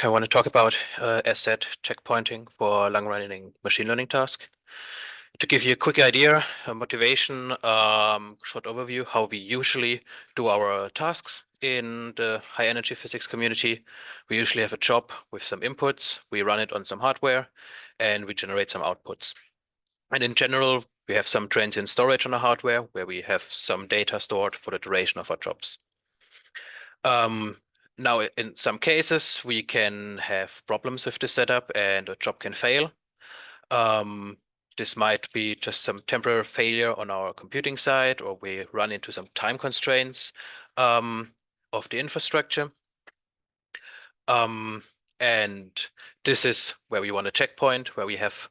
I want to talk about asset checkpointing for long-running machine learning task. To give you a quick idea, a motivation, short overview, how we usually do our tasks in the high energy physics community. We usually have a job with some inputs, we run it on some hardware, and we generate some outputs. And in general, we have some transient storage on the hardware where we have some data stored for the duration of our jobs. Now, in some cases, we can have problems with the setup and a job can fail. This might be just some temporary failure on our computing side, or we run into some time constraints of the infrastructure. And this is where we want a checkpoint, where we have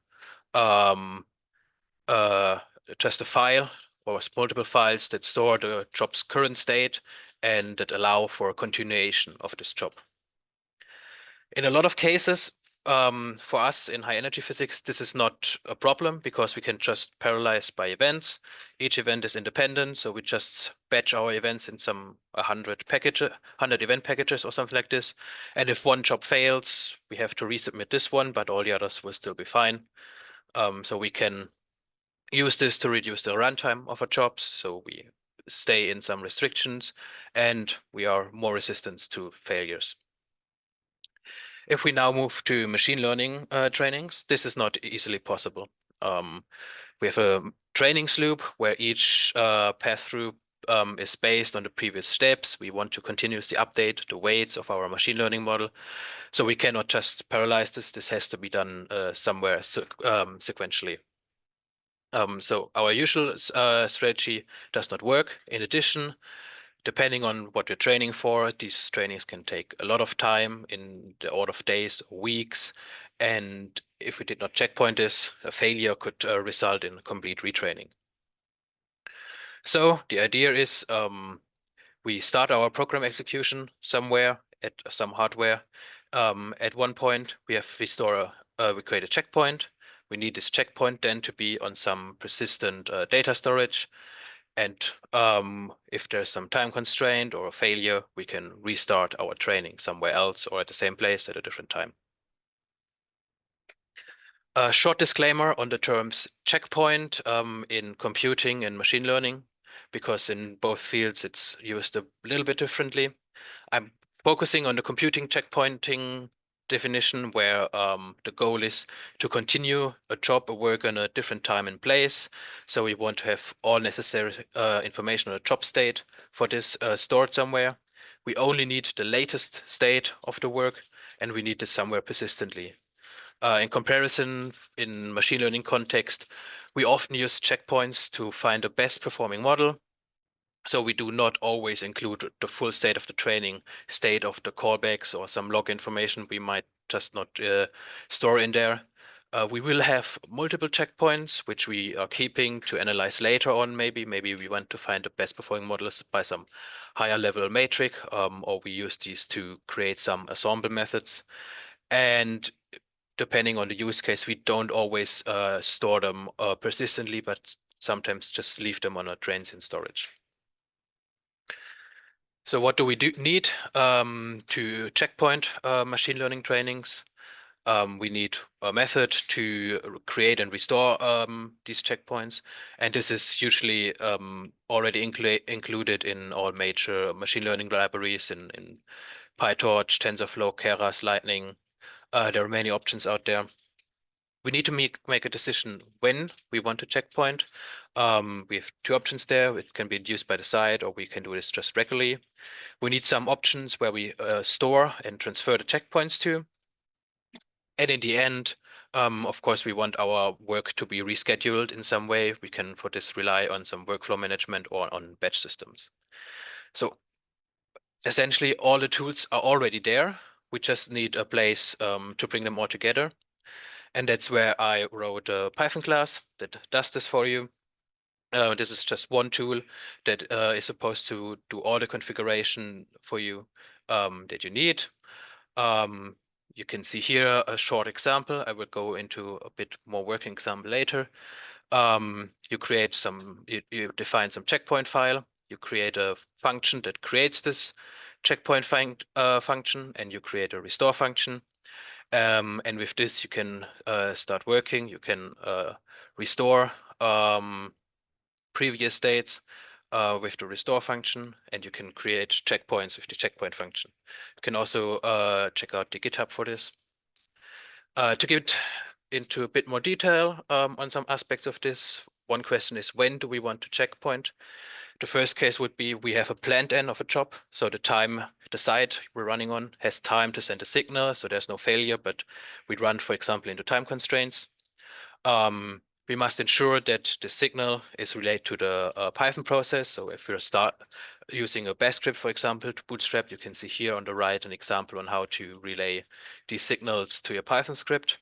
just a file or multiple files that store the job's current state and that allow for a continuation of this job. In a lot of cases, for us in high energy physics, this is not a problem because we can just parallelize by events. Each event is independent, so we just batch our events in some 100 event packages or something like this. And if one job fails, we have to resubmit this one, but all the others will still be fine. So we can use this to reduce the runtime of our jobs, so we stay in some restrictions and we are more resistant to failures. If we now move to machine learning trainings, this is not easily possible. We have a trainings loop where each path through is based on the previous steps. We want to continuously update the weights of our machine learning model. So we cannot just parallelize this. This has to be done somewhere sequentially. So our usual strategy does not work. In addition, depending on what you're training for, these trainings can take a lot of time in the order of days, weeks. And if we did not checkpoint this, a failure could result in complete retraining. So the idea is we start our program execution somewhere at some hardware. At one point, we create a checkpoint. We need this checkpoint then to be on some persistent data storage. And if there's some time constraint or a failure, we can restart our training somewhere else or at the same place at a different time. A short disclaimer on the terms checkpoint in computing and machine learning, because in both fields it's used a little bit differently. I'm focusing on the computing checkpointing definition where the goal is to continue a job or work on a different time and place. So we want to have all necessary information on the job state for this stored somewhere. We only need the latest state of the work and we need this somewhere persistently. In comparison, in machine learning context, we often use checkpoints to find the best performing model. So we do not always include the full state of the training state of the callbacks or some log information we might just not store in there. We will have multiple checkpoints, which we are keeping to analyze later on. Maybe we want to find the best performing models by some higher level metric, or we use these to create some ensemble methods. And depending on the use case, we don't always store them persistently, but sometimes just leave them on a transient storage. So what do we need to checkpoint machine learning trainings? We need a method to create and restore these checkpoints. And this is usually already included in all major machine learning libraries in PyTorch, TensorFlow, Keras, Lightning. There are many options out there. We need to make a decision when we want to checkpoint. We have two options there. It can be induced by the site, or we can do this just regularly. We need some options where we store and transfer the checkpoints to. And in the end, of course, we want our work to be rescheduled in some way. We can, for this, rely on some workflow management or on batch systems. So essentially, all the tools are already there. We just need a place to bring them all together. And that's where I wrote a Python class that does this for you. This is just one tool that is supposed to do all the configuration for you that you need. You can see here a short example. I will go into a bit more working example later. You create you define some checkpoint file. You create a function that creates this checkpoint function, and you create a restore function. And with this, you can start working. You can restore previous states with the restore function, and you can create checkpoints with the checkpoint function. You can also check out the GitHub for this. To get into a bit more detail on some aspects of this, one question is, when do we want to checkpoint? The first case would be we have a planned end of a job. So the site we're running on has time to send a signal, so there's no failure, but we run, for example, into time constraints. We must ensure that the signal is related to the Python process. So if we start using a bash script, for example, to bootstrap, you can see here on the right an example on how to relay these signals to your Python script.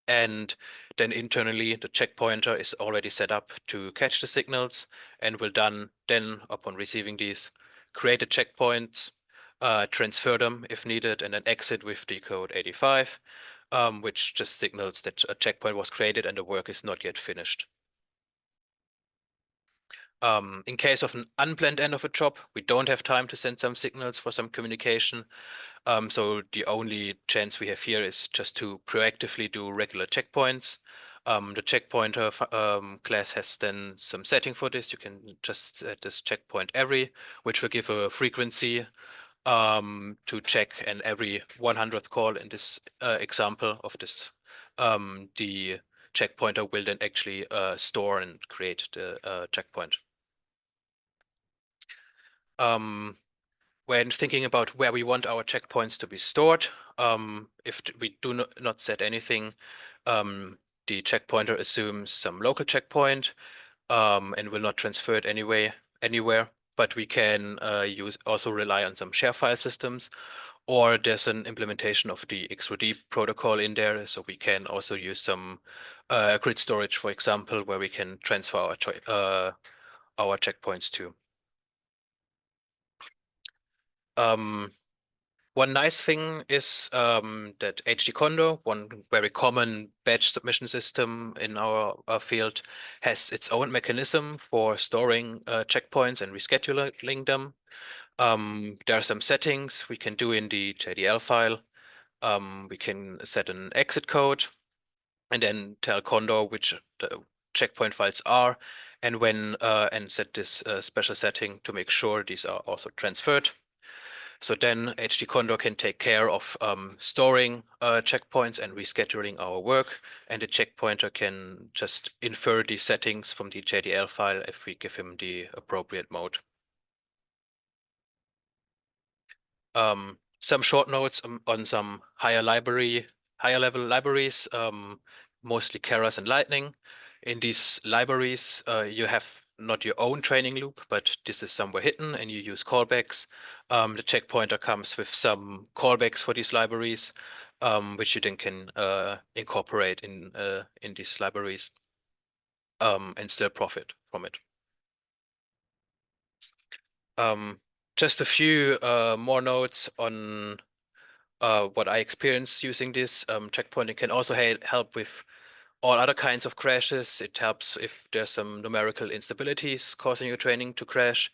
And then internally, the checkpointer is already set up to catch the signals and will then, upon receiving these, create the checkpoints, transfer them if needed, and then exit with the code 85, which just signals that a checkpoint was created and the work is not yet finished. In case of an unplanned end of a job, we don't have time to send some signals for some communication. So the only chance we have here is just to proactively do regular checkpoints. The checkpointer class has then some setting for this. You can just set this checkpoint every, which will give a frequency to check, and every 100th call in this example of this, the checkpointer will then actually store and create the checkpoint. When thinking about where we want our checkpoints to be stored, if we do not set anything, the checkpointer assumes some local checkpoint and will not transfer it anywhere. But we can also rely on some share file systems, or there's an implementation of the XOD protocol in there, so we can also use some grid storage, for example, where we can transfer our checkpoints to. One nice thing is that htcondor, one very common batch submission system in our field, has its own mechanism for storing checkpoints and rescheduling them. There are some settings we can do in the JDL file. We can set an exit code and then tell Condor which the checkpoint files are, and and set this special setting to make sure these are also transferred. So then htcondor can take care of storing checkpoints and rescheduling our work, and the checkpointer can just infer these settings from the JDL file if we give him the appropriate mode. Some short notes on some higher level libraries, mostly Keras and Lightning. In these libraries, you have not your own training loop, but this is somewhere hidden, and you use callbacks. The checkpointer comes with some callbacks for these libraries, which you then can incorporate in these libraries and still profit from it. Just a few more notes on what I experienced using this. Checkpointing can also help with all other kinds of crashes. It helps if there's some numerical instabilities causing your training to crash.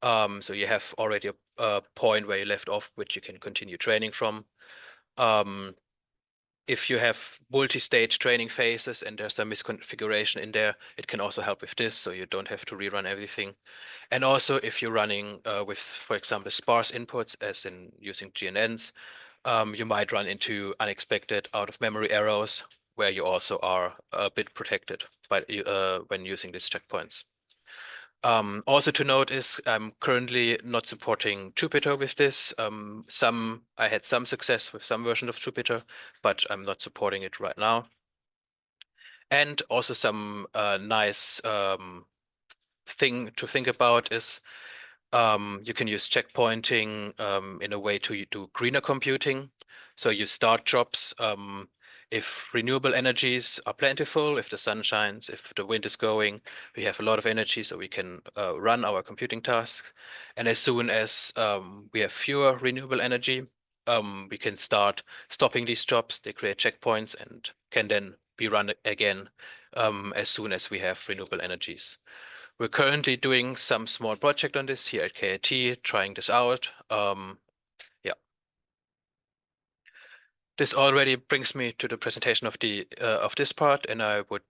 So you have already a point where you left off, which you can continue training from. If you have multi-stage training phases and there's some misconfiguration in there, it can also help with this, so you don't have to rerun everything. And also, if you're running with, for example, sparse inputs, as in using GNNs, you might run into unexpected out-of-memory errors where you also are a bit protected by when using these checkpoints. Also to note is I'm currently not supporting Jupyter with this. I had some success with some version of Jupyter, but I'm not supporting it right now. And also some nice thing to think about is you can use checkpointing in a way to do greener computing. So you start jobs if renewable energies are plentiful, if the sun shines, if the wind is going, we have a lot of energy, so we can run our computing tasks. And as soon as we have fewer renewable energy, we can start stopping these jobs. They create checkpoints and can then be run again as soon as we have renewable energies. We're currently doing some small project on this here at KIT, trying this out. Yeah. This already brings me to the presentation of the of this part, and I would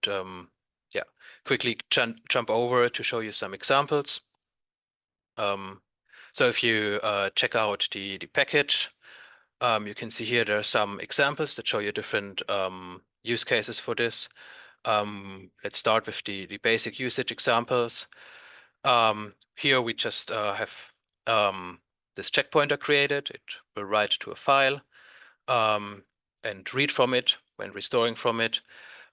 yeah, quickly jump over to show you some examples. So if you check out the package, you can see here there are some examples that show you different use cases for this. Let's start with the basic usage examples. Here we just have this checkpointer created. It will write to a file and read from it when restoring from it.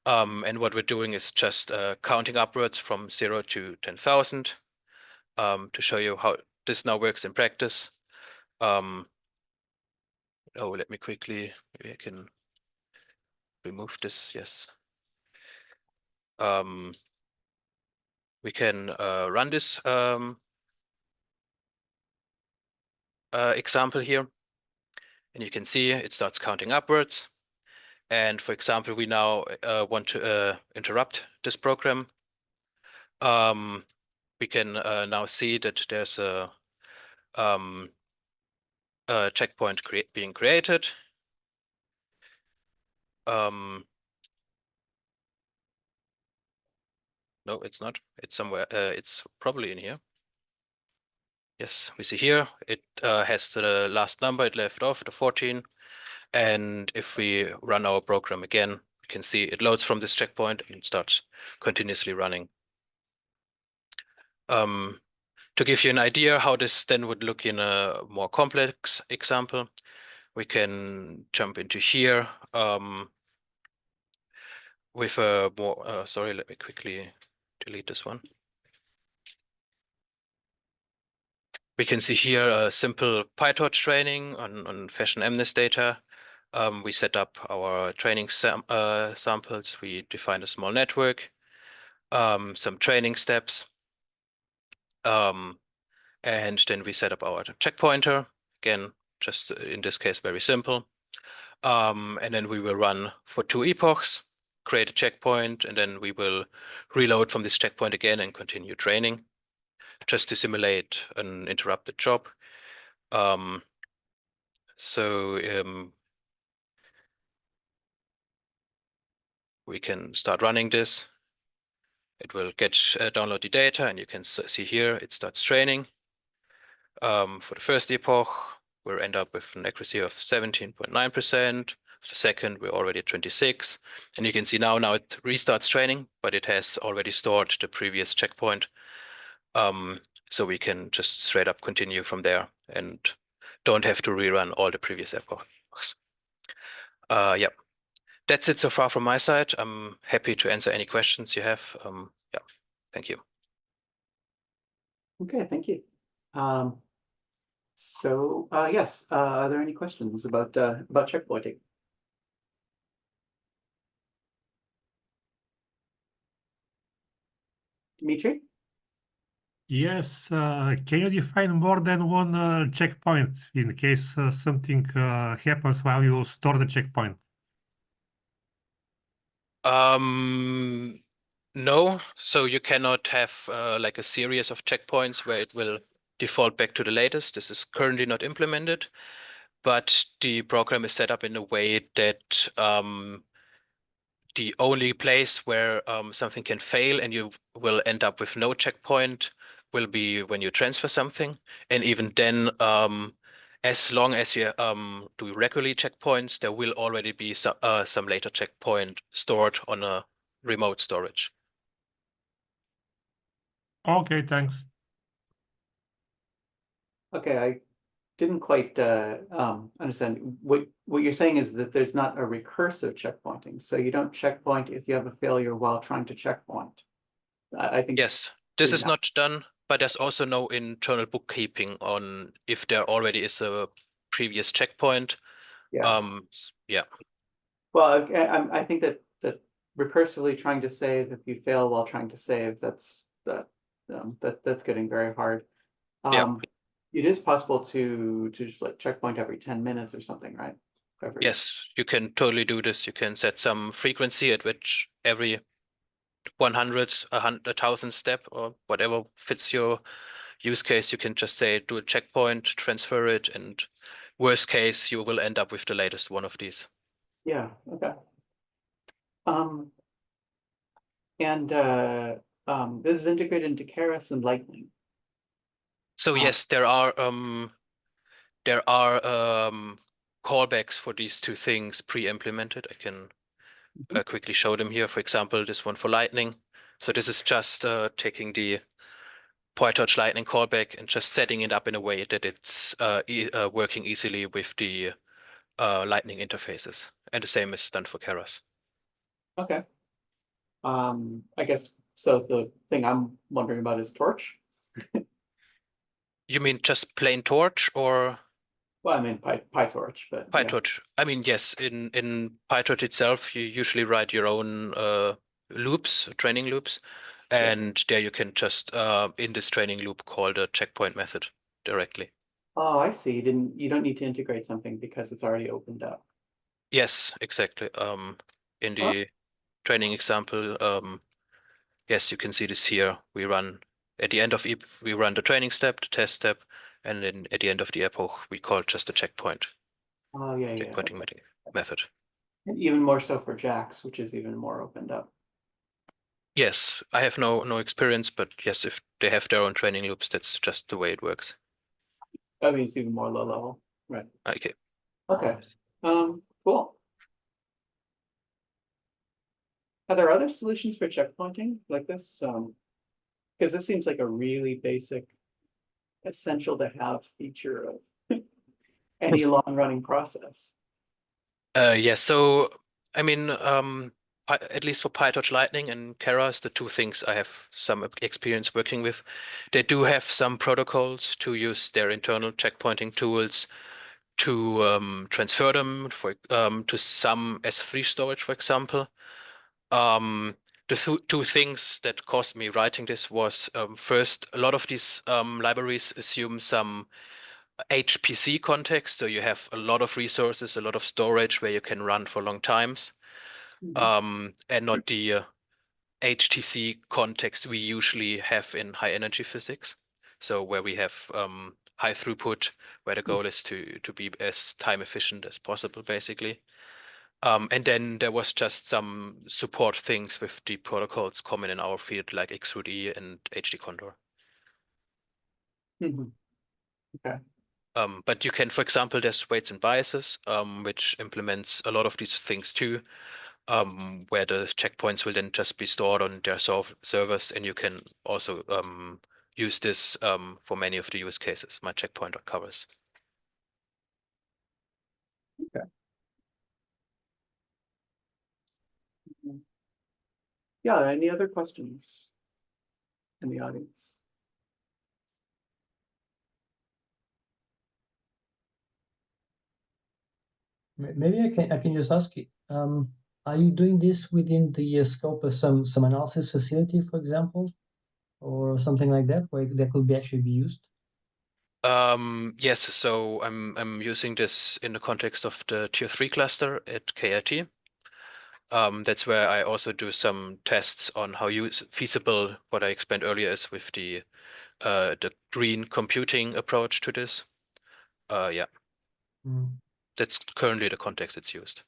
And what we're doing is just counting upwards from 0 to 10,000 to show you how this now works in practice. Oh, let me quickly, maybe I can remove this, yes. We can run this example here, and you can see it starts counting upwards. And for example, we now want to interrupt this program. We can now see that there's a checkpoint being created. No, it's not. It's somewhere. It's probably in here. Yes, we see here it has the last number it left off, the 14. And if we run our program again, we can see it loads from this checkpoint and starts continuously running. To give you an idea how this then would look in a more complex example, we can jump into here with a more, sorry, let me quickly delete this one. We can see here a simple PyTorch training on fashion MNIST data. We set up our training samples. We define a small network, some training steps. And then we set up our checkpointer. Again, just in this case, very simple. And then we will run for 2 epochs, create a checkpoint, and then we will reload from this checkpoint again and continue training, just to simulate an interrupted job. We can start running this. It will get download the data, and you can see here it starts training. For the first epoch, we'll end up with an accuracy of 17.9%. For the second, we're already at 26. And you can see now it restarts training, but it has already stored the previous checkpoint. So we can just straight up continue from there and don't have to rerun all the previous epochs. Yeah, that's it so far from my side. I'm happy to answer any questions you have. Yeah, thank you. Okay, thank you. Yes, are there any questions about checkpointing? Dimitri? Yes, can you define more than one checkpoint in case something happens while you store the checkpoint? No, so you cannot have like a series of checkpoints where it will default back to the latest. This is currently not implemented, but the program is set up in a way that the only place where something can fail and you will end up with no checkpoint will be when you transfer something. And even then, as long as you do regularly checkpoints, there will already be some later checkpoint stored on a remote storage. Okay, thanks. Okay, I didn't quite understand. What you're saying is that there's not a recursive checkpointing, so you don't checkpoint if you have a failure while trying to checkpoint. I think yes, this is not done, but there's also no internal bookkeeping on if there already is a previous checkpoint. Yeah. Yeah. Well, I think that recursively trying to save if you fail while trying to save, that's getting very hard. Yeah. It is possible to just like checkpoint every 10 minutes or something, right? Yes, you can totally do this. You can set some frequency at which every 100, 1,000 step, or whatever fits your use case. You can just say do a checkpoint, transfer it, and worst case, you will end up with the latest one of these. Yeah, okay. And this is integrated into Keras and Lightning. So yes, there are callbacks for these two things pre-implemented. I can quickly show them here. For example, this one for Lightning. So this is just taking the PyTorch Lightning callback and just setting it up in a way that it's working easily with the Lightning interfaces. And the same is done for Keras. Okay. I guess, so the thing I'm wondering about is Torch. You mean just plain Torch or Well, I mean PyTorch, but yeah. PyTorch? I mean, yes, in PyTorch itself, you usually write your own loops, training loops, and there you can just in this training loop call the checkpoint method directly. Oh, I see. You don't need to integrate something because it's already opened up. Yes, exactly. In the training example, yes, you can see this here. We run at the end of each, we run the training step, the test step, and then at the end of the epoch, we call just the checkpoint. Oh, yeah, yeah. Checkpointing method. And even more so for JAX, which is even more opened up. Yes, I have no experience, but yes, if they have their own training loops, that's just the way it works. I mean, it's even more low level, right? Okay. Okay. Cool. Are there other solutions for checkpointing like this? Because this seems like a really basic, essential to have feature of any long-running process. Yes, so I mean, at least for PyTorch Lightning and Keras, the two things I have some experience working with, they do have some protocols to use their internal checkpointing tools to transfer them to some S3 storage, for example. The two things that caused me writing this was first, a lot of these libraries assume some HPC context, so you have a lot of resources, a lot of storage where you can run for long times, and not the HTC context we usually have in high energy physics. So where we have high throughput, where the goal is to be as time efficient as possible, basically. And then there was just some support things with the protocols common in our field, like XRD and htcondor. Okay. But you can, for example, there's weights and biases, which implements a lot of these things too, where the checkpoints will then just be stored on their servers, and you can also use this for many of the use cases my checkpointer covers. Okay. Yeah, any other questions in the audience? Maybe I can just ask you, are you doing this within the scope of some analysis facility, for example, or something like that, where that could be actually be used? Yes, so I'm using this in the context of the Tier 3 cluster at KIT. That's where I also do some tests on how feasible what I explained earlier is with the green computing approach to this. Yeah. Mm. That's currently the context it's used.